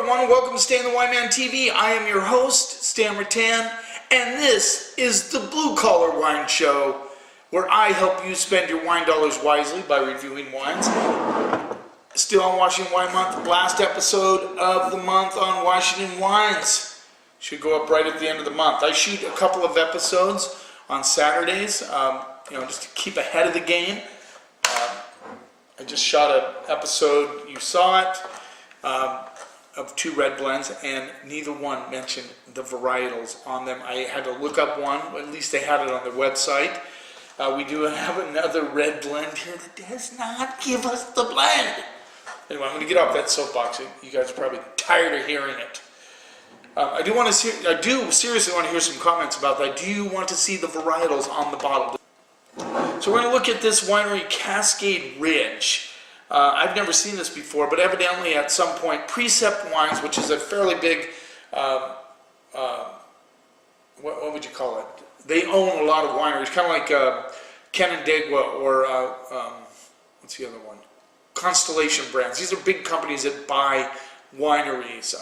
everyone, welcome to Stan the Wine Man TV. I am your host, Stan Rattan, and this is the Blue Collar Wine Show, where I help you spend your wine dollars wisely by reviewing wines. Still on Washington Wine Month, last episode of the month on Washington wines. Should go up right at the end of the month. I shoot a couple of episodes on Saturdays, just to keep ahead of the game. I just shot an episode, you saw it, of 2 red blends, and neither one mentioned the varietals on them. I had to look up one, at least they had it on their website. We do have another red blend here that does not give us the blend. Anyway, I'm going to get off that soapbox. You guys are probably tired of hearing it. I do seriously want to hear some comments about that. Do you want to see the varietals on the bottle? So we're going to look at this winery, Cascade Ridge. I've never seen this before, but evidently at some point, Precept Wines, which is a fairly big, what would you call it? They own a lot of wineries, kind of like Canandaigua or, what's the other one? Constellation Brands. These are big companies that buy wineries.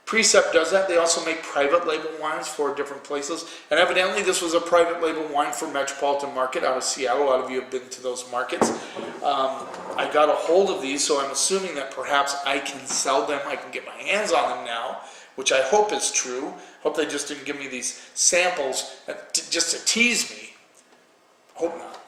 Precept does that. They also make private label wines for different places. And evidently this was a private label wine for Metropolitan Market out of Seattle. A lot of you have been to those markets. I got a hold of these, so I'm assuming that perhaps I can sell them. I can get my hands on them now, which I hope is true. Hope they just didn't give me these samples just to tease me. Hope not.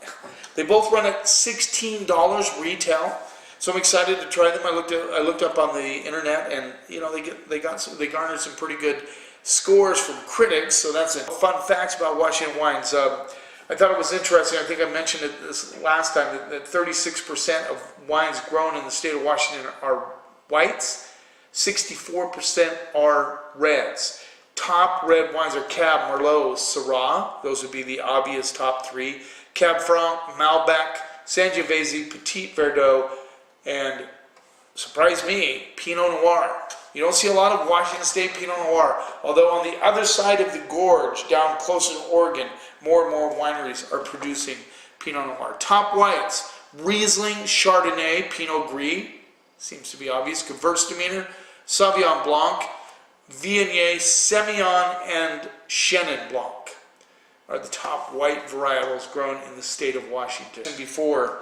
They both run at $16 retail. So I'm excited to try them. I looked up on the internet, and they garnered some pretty good scores from critics. So that's a fun facts about Washington wines. I thought it was interesting. I think I mentioned it this last time that 36% of wines grown in the state of Washington are whites, 64% are reds. Top red wines are Cab, Merlot, Syrah. Those would be the obvious top 3. Cab Franc, Malbec, Sangiovese, Petit Verdot, and, surprise me, Pinot Noir. You don't see a lot of Washington State Pinot Noir, although on the other side of the gorge, down closer to Oregon, more and more wineries are producing Pinot Noir. Top whites, Riesling, Chardonnay, Pinot Gris, seems to be obvious, Gewürztraminer, Sauvignon Blanc, Viognier, Semillon, and Chenin Blanc are the top white varietals grown in the state of Washington. And before,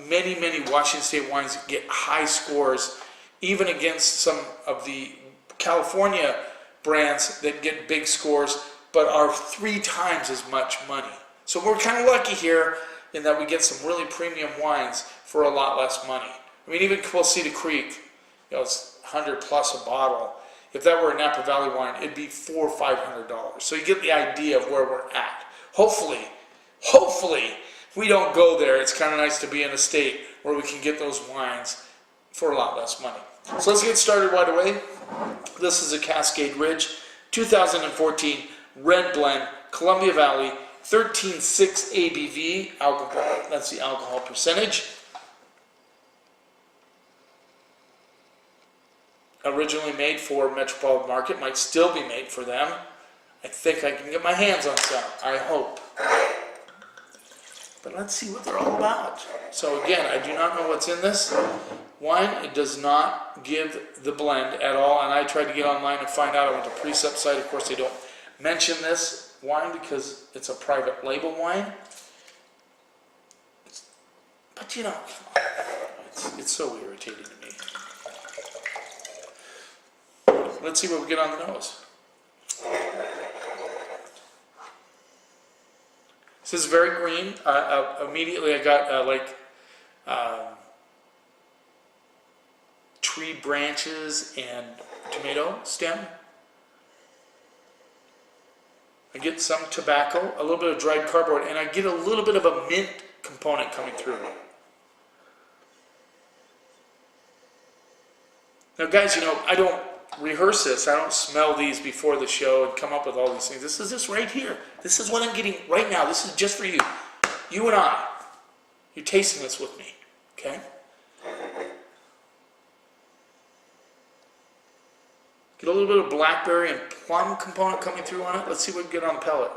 many Washington State wines get high scores, even against some of the California brands that get big scores, but are 3 times as much money. So we're kind of lucky here in that we get some really premium wines for a lot less money. I mean, even Quilceda Creek, it's $100 plus a bottle. If that were a Napa Valley wine, it'd be $400 or $500. So you get the idea of where we're at. Hopefully, we don't go there. It's kind of nice to be in a state where we can get those wines for a lot less money. So let's get started right away. This is a Cascade Ridge 2014 red blend, Columbia Valley, 13.6 ABV alcohol. That's the alcohol percentage. Originally made for Metropolitan Market, might still be made for them. I think I can get my hands on some, I hope. But let's see what they're all about. So again, I do not know what's in this wine. It does not give the blend at all, and I tried to get online and find out. I went to Precept site. Of course, they don't mention this wine because it's a private label wine. But it's so irritating to me. Let's see what we get on the nose. This is very green. Immediately I got tree branches and tomato stem. I get some tobacco, a little bit of dried cardboard, and I get a little bit of a mint component coming through. Now guys, I don't rehearse this. I don't smell these before the show and come up with all these things. This is this right here. This is what I'm getting right now. This is just for you. You and I. You're tasting this with me. Okay? Get a little bit of blackberry and plum component coming through on it. Let's see what we get on the palate.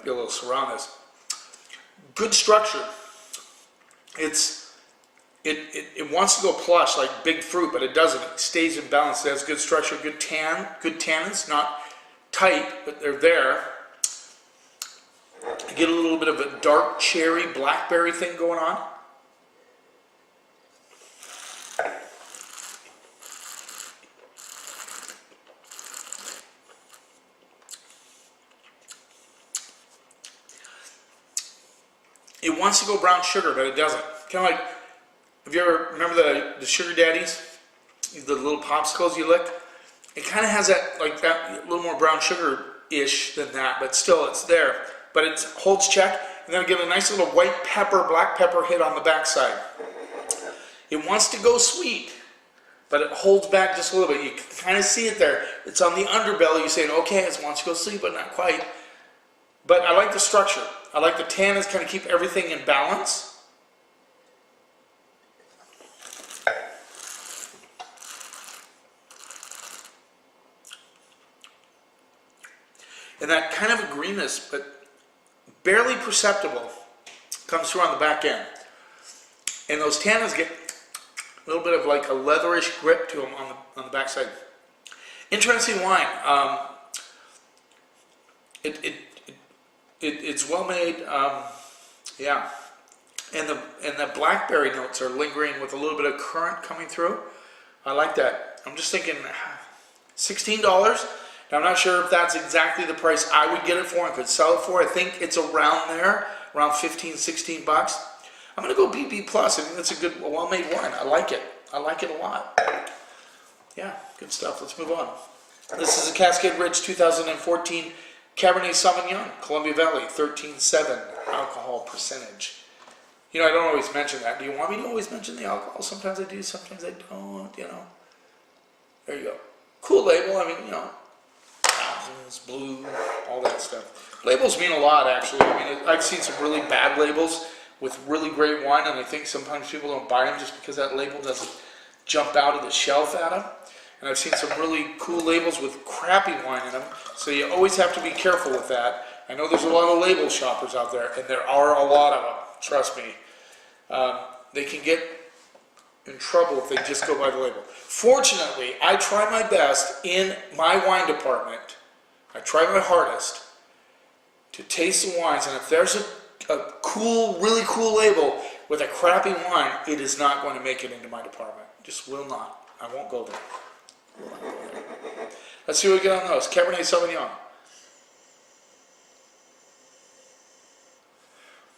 Might be a little Syrah on this. Good structure. It wants to go plush like big fruit, but it doesn't. It stays in balance. It has good structure, good tannins, not tight, but they're there. You get a little bit of a dark cherry, blackberry thing going on. It wants to go brown sugar, but it doesn't. Kind of like, have you ever, remember the sugar daddies? The little popsicles you lick? It kind of has that, like that, a little more brown sugar-ish than that, but still it's there. But it holds check, and then I get a nice little white pepper, black pepper hit on the backside. It wants to go sweet, but it holds back just a little bit. You can kind of see it there. It's on the underbelly. You're saying, okay, it wants to go sweet, but not quite. But I like the structure. I like the tannins kind of keep everything in balance. And that kind of a greenness, but barely perceptible, comes through on the back end. And those tannins get a little bit of like a leatherish grip to them on the backside. Interesting wine. It's well made. Yeah. And the blackberry notes are lingering with a little bit of currant coming through. I like that. I'm just thinking $16. Now, I'm not sure if that's exactly the price I would get it for and could sell it for. I think it's around there, around 15, 16 bucks. I'm going to go BB+. I think that's a good, well-made wine. I like it. I like it a lot. Yeah, good stuff. Let's move on. This is a Cascade Ridge 2014 Cabernet Sauvignon, Columbia Valley, 13.7 alcohol percentage. You know, I don't always mention that. Do you want me to always mention the alcohol? Sometimes I do, sometimes I don't, you know. There you go. Cool label. I mean, you know, blue, all that stuff. Labels mean a lot, actually. I mean, I've seen some really bad labels with really great wine, and I think sometimes people don't buy them just because that label doesn't jump out of the shelf at them. And I've seen some really cool labels with crappy wine in them, so you always have to be careful with that. I know there's a lot of label shoppers out there, and there are a lot of them, trust me. They can get in trouble if they just go by the label. Fortunately, I try my best in my wine department. I try my hardest to taste the wines, and if there's a cool, really cool label with a crappy wine, it is not going to make it into my department. Just will not. I won't go there. Will not go there. Let's see what we get on those. Cabernet Sauvignon.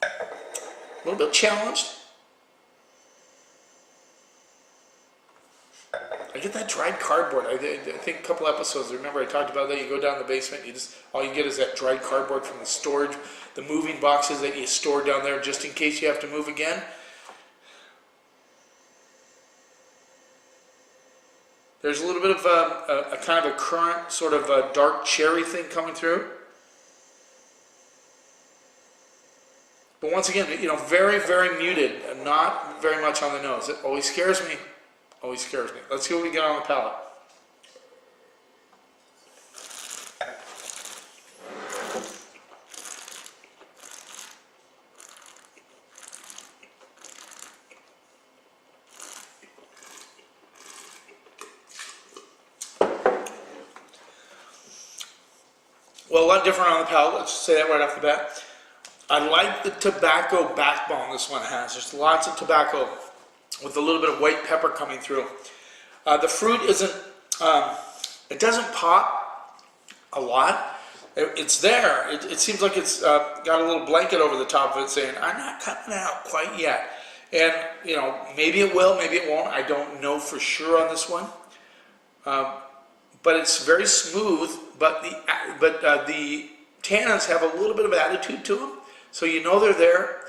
A little bit challenged. I get that dried cardboard. I think a couple episodes, remember I talked about that. You go down the basement, all you get is that dried cardboard from the storage, the moving boxes that you store down there just in case you have to move again. There's a little bit of a kind of a currant, sort of a dark cherry thing coming through. But once again, you know, very, very muted, and not very much on the nose. It always scares me. Always scares me. Let's see what we get on the palate. Well, a lot different on the palate. Let's just say that right off the bat. I like the tobacco backbone this one has. There's lots of tobacco with a little bit of white pepper coming through. The fruit isn't, it doesn't pop a lot. It's there. It seems like it's got a little blanket over the top of it saying, I'm not cutting it out quite yet. And, you know, maybe it will, maybe it won't. I don't know for sure on this one. But it's very smooth, but the tannins have a little bit of attitude to them. So you know they're there.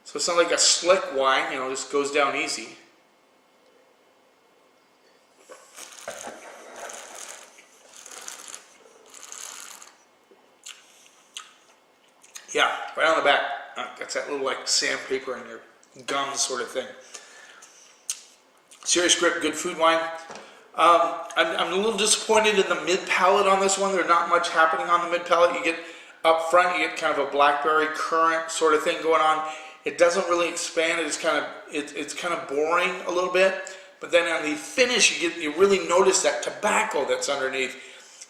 So it's not like a slick wine, you know, just goes down easy. Yeah, right on the back. Got that little like sandpaper in your gums sort of thing. Serious grip, good food wine. I'm a little disappointed in the mid palate on this one. There's not much happening on the mid palate. You get up front you get kind of a blackberry currant sort of thing going on. It doesn't really expand. It's kind of boring a little bit. But then on the finish, you really notice that tobacco that's underneath,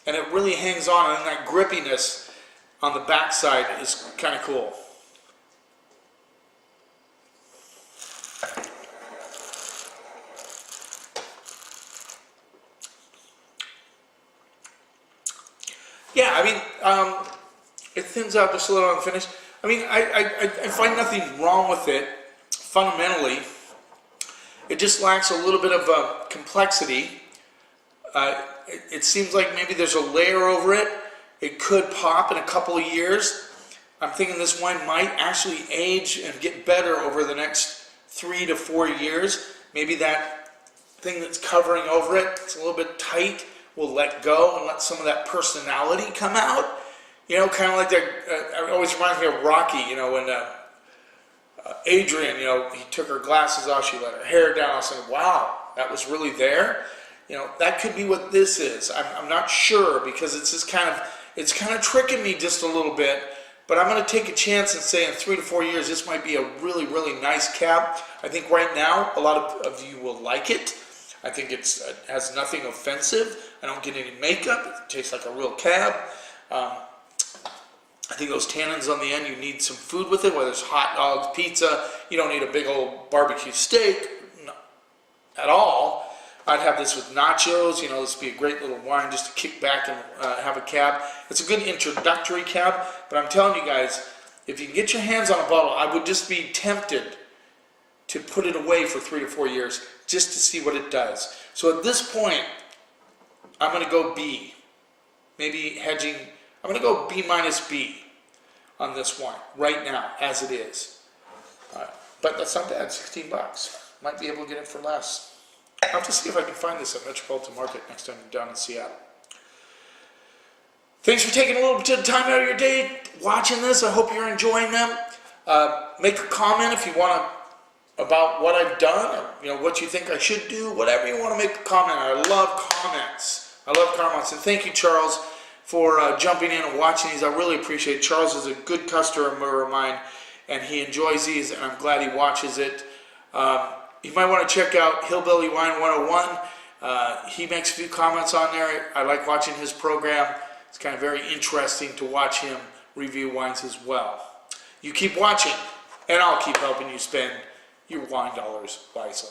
and it really hangs on, and that grippiness on the backside is kind of cool. Yeah, I mean, it thins out just a little on the finish. I mean, I find nothing wrong with it fundamentally. It just lacks a little bit of complexity. It seems like maybe there's a layer over it. It could pop in a couple of years. I'm thinking this wine might actually age and get better over the next 3 to 4 years. Maybe that thing that's covering over it, it's a little bit tight, will let go and let some of that personality come out. You know, kind of like that, it always reminds me of Rocky, you know, when Adrian, you know, he took her glasses off, she let her hair down. I was like, wow, that was really there. You know, that could be what this is. I'm not sure, because it's just kind of tricking me just a little bit. But I'm going to take a chance and say in 3 to 4 years, this might be a really, really nice cab. I think right now, a lot of you will like it. I think it has nothing offensive. I don't get any makeup. It tastes like a real cab. I think those tannins on the end, you need some food with it, whether it's hot dogs, pizza. You don't need a big old barbecue steak at all. I'd have this with nachos. You know, this would be a great little wine just to kick back and have a cab. It's a good introductory cab, but I'm telling you guys, if you can get your hands on a bottle, I would just be tempted to put it away for 3 to 4 years just to see what it does. So at this point, I'm going to go B. Maybe hedging. I'm going to go B minus B on this wine right now, as it is. But that's not bad, 16 bucks. Might be able to get it for less. I'll have to see if I can find this at Metropolitan Market next time I'm down in Seattle. Thanks for taking a little bit of time out of your day watching this. I hope you're enjoying them. Make a comment if you want to, about what I've done, or you know, what you think I should do, whatever you want to make a comment. I love comments. I love comments. And thank you, Charles, for jumping in and watching these. I really appreciate it. Charles is a good customer of mine, and he enjoys these, and I'm glad he watches it. You might want to check out Hillbilly Wine 101. He makes a few comments on there. I like watching his program. It's kind of very interesting to watch him review wines as well. You keep watching, and I'll keep helping you spend your wine dollars wisely.